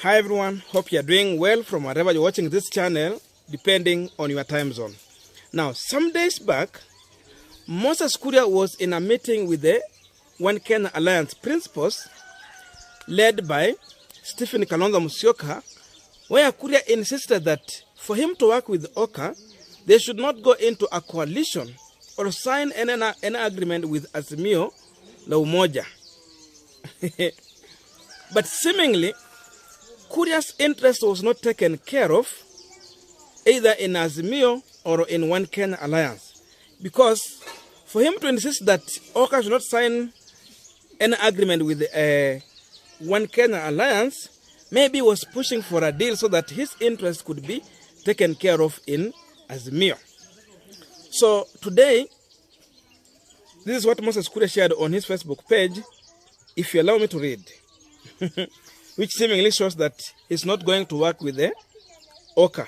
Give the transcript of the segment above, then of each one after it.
Hi everyone, hope you're doing well from wherever you're watching this channel, depending on your time zone. Now, some days back, Moses Kuria was in a meeting with the One Kenya Alliance principals, led by Stephen Kalonzo Musyoka, where Kuria insisted that for him to work with Oka, they should not go into a coalition or sign any agreement with Azimio la Umoja. But seemingly, Kuria's interest was not taken care of either in Azimio or in One Kenya Alliance, because for him to insist that Oka should not sign any agreement with the One Kenya Alliance, maybe he was pushing for a deal so that his interest could be taken care of in Azimio. So today, this is what Moses Kuria shared on his Facebook page, if you allow me to read, which seemingly shows that he's not going to work with the Oka.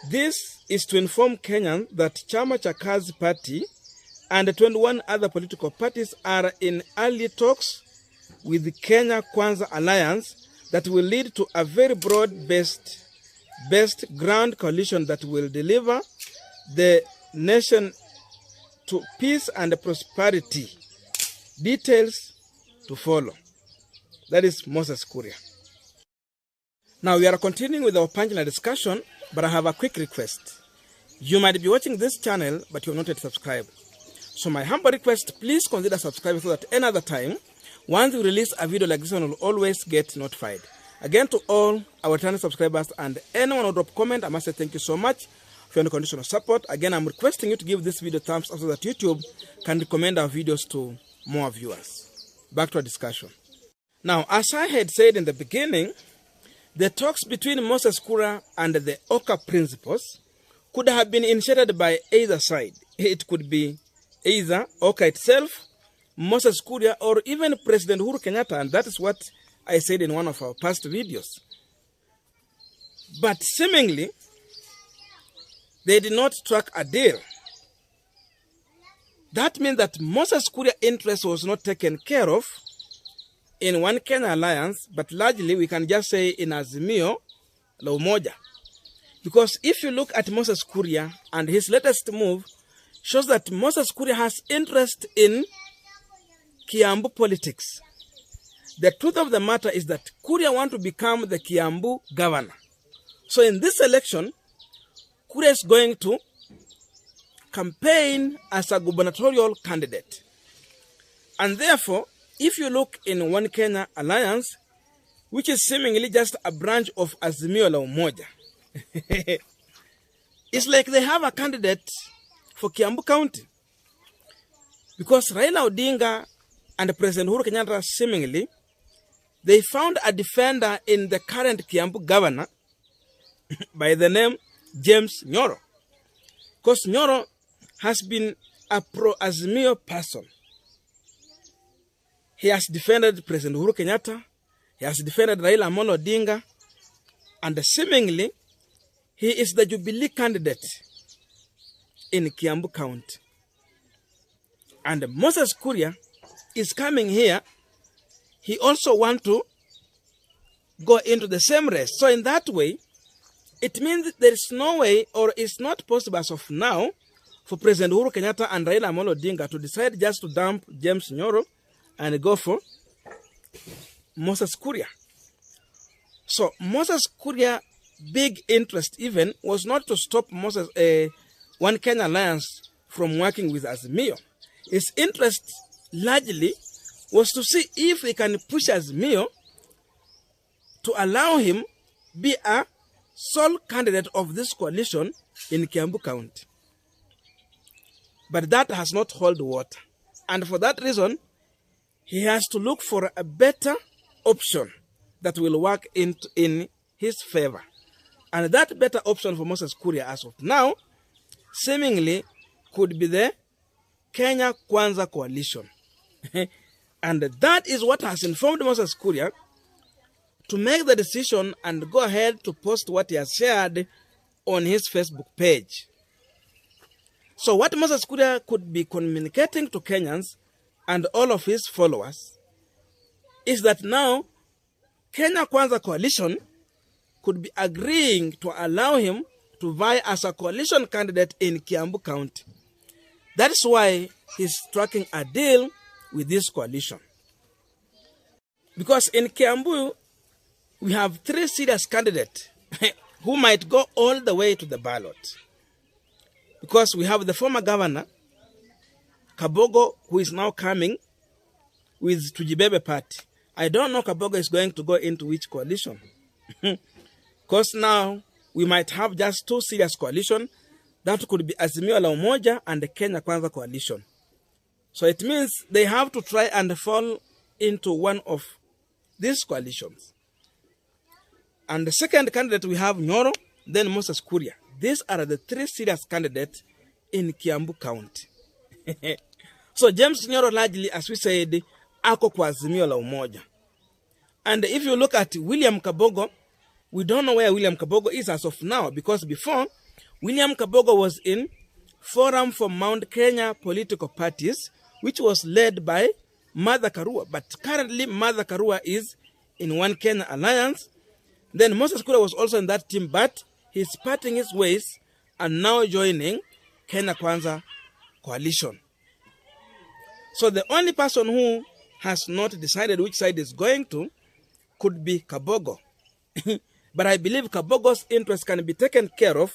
This is to inform Kenyans that Chama cha Kazi Party and 21 other political parties are in early talks with the Kenya Kwanza Alliance that will lead to a very broad-based grand coalition that will deliver the nation to peace and prosperity. Details to follow. That is Moses Kuria. Now we are continuing with our Punchline discussion, but I have a quick request. You might be watching this channel, but you have not yet subscribed. So my humble request, please consider subscribing so that another time, once we release a video like this one, will always get notified. Again, to all our channel subscribers and anyone who drop comment, I must say thank you so much for your unconditional support. Again, I'm requesting you to give this video thumbs up so that YouTube can recommend our videos to more viewers. Back to our discussion. Now, as I had said in the beginning, the talks between Moses Kuria and the Oka principals could have been initiated by either side. It could be either Oka itself, Moses Kuria, or even President Uhuru Kenyatta, and that is what I said in one of our past videos. But seemingly, they did not strike a deal. That means that Moses Kuria's interest was not taken care of in One Kenya Alliance, but largely we can just say in Azimio la Umoja. Because if you look at Moses Kuria and his latest move, shows that Moses Kuria has interest in Kiambu politics. The truth of the matter is that Kuria wants to become the Kiambu governor. So in this election, Kuria is going to campaign as a gubernatorial candidate. And therefore, if you look in One Kenya Alliance, which is seemingly just a branch of Azimio la Umoja, it's like they have a candidate for Kiambu County. Because Raila Odinga and President Uhuru Kenyatta seemingly, they found a defender in the current Kiambu governor by the name James Nyoro. Because Nyoro has been a pro-Azimio person. He has defended President Uhuru Kenyatta, he has defended Raila Amolo Odinga, and seemingly, he is the Jubilee candidate in Kiambu County. And Moses Kuria is coming here. He also wants to go into the same race. So in that way, it means there is no way, or it's not possible as of now, for President Uhuru Kenyatta and Raila Amolo Odinga to decide just to dump James Nyoro and go for Moses Kuria. So Moses Kuria's big interest even was not to stop One Kenya Alliance from working with Azimio. His interest largely was to see if he can push Azimio to allow him be a sole candidate of this coalition in Kiambu County. But that has not held water. And for that reason, he has to look for a better option that will work in his favor. And that better option for Moses Kuria as of now, seemingly could be the Kenya Kwanza Coalition. And that is what has informed Moses Kuria to make the decision and go ahead to post what he has shared on his Facebook page. So what Moses Kuria could be communicating to Kenyans and all of his followers is that now Kenya Kwanza Coalition could be agreeing to allow him to vie as a coalition candidate in Kiambu County. That's why he's striking a deal with this coalition. Because in Kiambu, we have 3 serious candidates who might go all the way to the ballot. Because we have the former governor, Kabogo, who is now coming with Tujibebe party. I don't know Kabogo is going to go into which coalition. Because now we might have just 2 serious coalitions. That could be Azimio la Umoja and the Kenya Kwanza Coalition. So it means they have to try and fall into one of these coalitions. And the second candidate we have Nyoro, then Moses Kuria. These are the 3 serious candidates in Kiambu County. So James Nyoro largely, as we said, ako kwa Azimio la Umoja. And if you look at William Kabogo, we don't know where William Kabogo is as of now, because before, William Kabogo was in Forum for Mount Kenya Political Parties, which was led by Martha Karua. But currently, Martha Karua is in One Kenya Alliance. Then Moses Kuria was also in that team, but he's parting his ways and now joining Kenya Kwanza Coalition. So the only person who has not decided which side is going to could be Kabogo. But I believe Kabogo's interest can be taken care of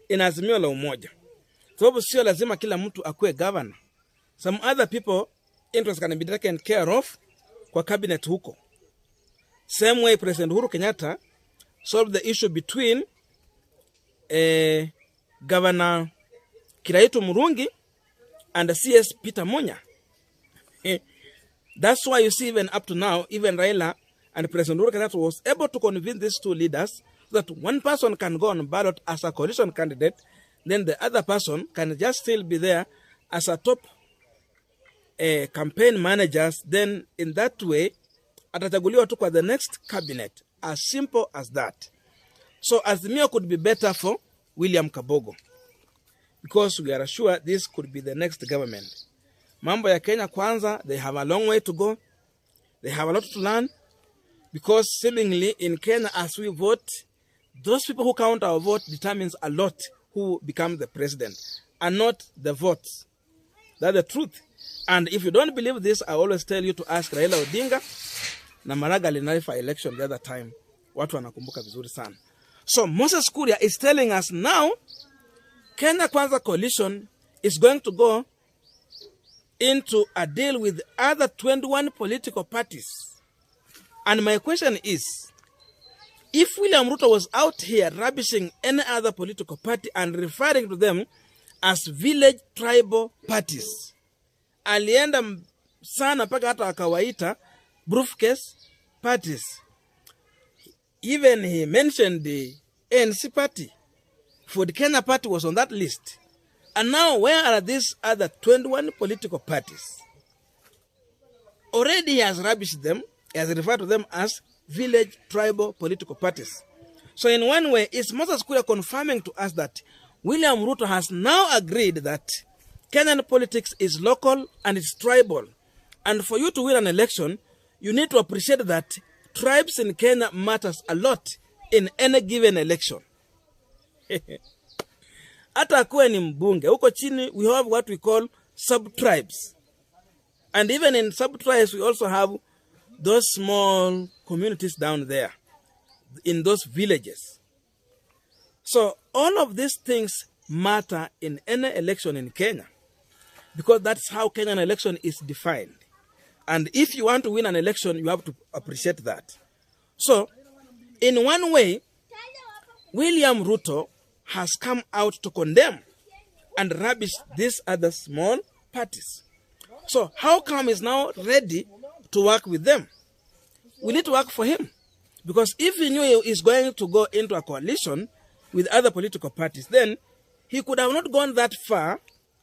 in Azimio la Umoja. Sababu sio lazima kila mtu akue governor. Some other people interest can be taken care of kwa cabinet huko. Same way President Uhuru Kenyatta solved the issue between Governor Kiraitu Murungi and the CS Peter Munya. That's why you see even up to now, even Raila and President Uhuru Kenyatta was able to convince these 2 leaders that one person can go on ballot as a coalition candidate, then the other person can just still be there as a top campaign managers. Then in that way, atachaguliwa tu kwa the next cabinet. As simple as that. So Azimio could be better for William Kabogo, because we are sure this could be the next government. Mambo ya Kenya Kwanza, they have a long way to go. They have a lot to learn, because seemingly in Kenya, as we vote, those people who count our vote determines a lot who become the president, and not the votes. That's the truth. And if you don't believe this, I always tell you to ask Raila Odinga na Maraga alinarifa election the other time. Watu wanakumbuka vizuri sana. So Moses Kuria is telling us now, Kenya Kwanza Coalition is going to go into a deal with other 21 political parties. And my question is, if William Ruto was out here rubbishing any other political party and referring to them as village tribal parties, alienda sana paka hata akawaita briefcase parties. Even he mentioned the ANC party. For the Kenya party was on that list. And now where are these other 21 political parties? Already he has rubbished them. He has referred to them as village tribal political parties. So in one way, it's Moses Kuria confirming to us that William Ruto has now agreed that Kenyan politics is local and it's tribal. And for you to win an election, you need to appreciate that tribes in Kenya matters a lot in any given election. Hata akuwe ni mbunge, huko chini we have what we call sub-tribes. And even in sub-tribes we also have those small communities down there in those villages. So all of these things matter in any election in Kenya, because that's how Kenyan election is defined. And if you want to win an election, you have to appreciate that. So, in one way, William Ruto has come out to condemn and rubbish these other small parties. So, how come he's now ready to work with them? We need to work for him. Because if he knew he is going to go into a coalition with other political parties, then he could have not gone that far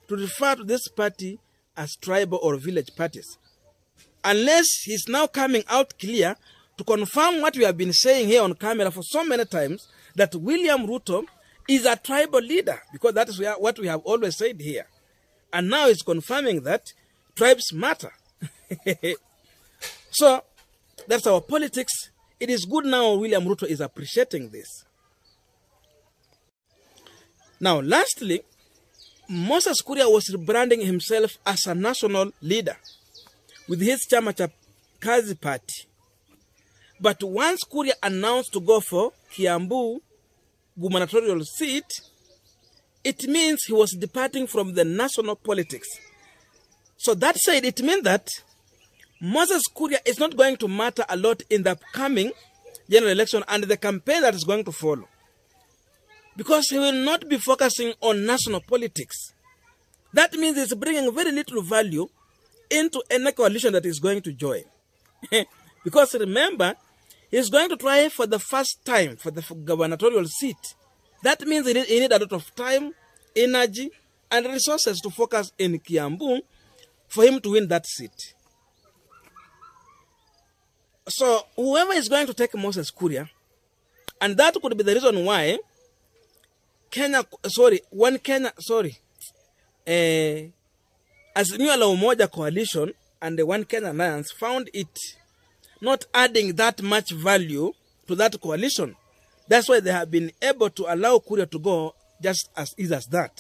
to refer to this party as tribal or village parties. Unless he's now coming out clear to confirm what we have been saying here on camera for so many times, that William Ruto is a tribal leader, because that is what we have always said here. And now he's confirming that tribes matter. So that's our politics it is good now William Ruto is appreciating this. Now, lastly, Moses Kuria was rebranding himself as a national leader with his Chama cha Kazi party. But once Kuria announced to go for Kiambu gubernatorial seat, it means he was departing from the national politics. So that said, it means that Moses Kuria is not going to matter a lot in the upcoming general election and the campaign that is going to follow, because he will not be focusing on national politics. That means he's bringing very little value into any coalition that is going to join. Because remember, he's going to try for the first time for the gubernatorial seat. That means he need a lot of time, energy, and resources to focus in Kiambu for him to win that seat. So whoever is going to take Moses Kuria, and that could be the reason why Azimio la Umoja coalition and the One Kenya Alliance found it not adding that much value to that coalition. That's why they have been able to allow Kuria to go just as easy as that.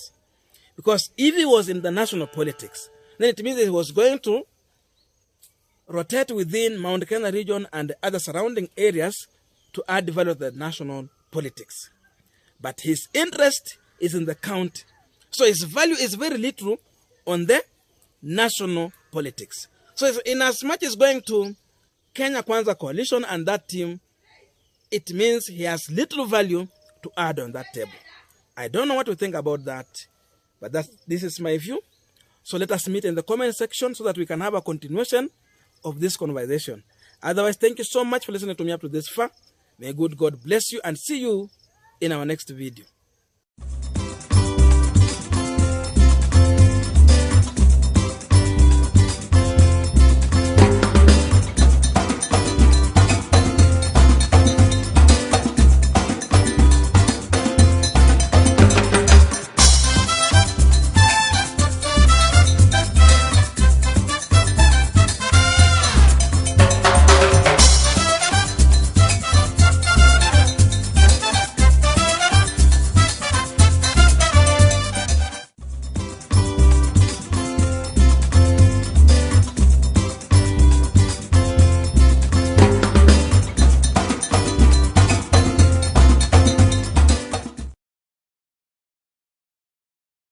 Because if he was in the national politics, then it means that he was going to rotate within Mount Kenya region and other surrounding areas to add value to the national politics. But his interest is in the county. So his value is very little on the national politics. So in as much as going to Kenya Kwanza coalition and that team, it means he has little value to add on that table. I don't know what to think about that, but this is my view. So let us meet in the comment section so that we can have a continuation of this conversation. Otherwise, thank you so much for listening to me up to this far. May good God bless you and see you in our next video.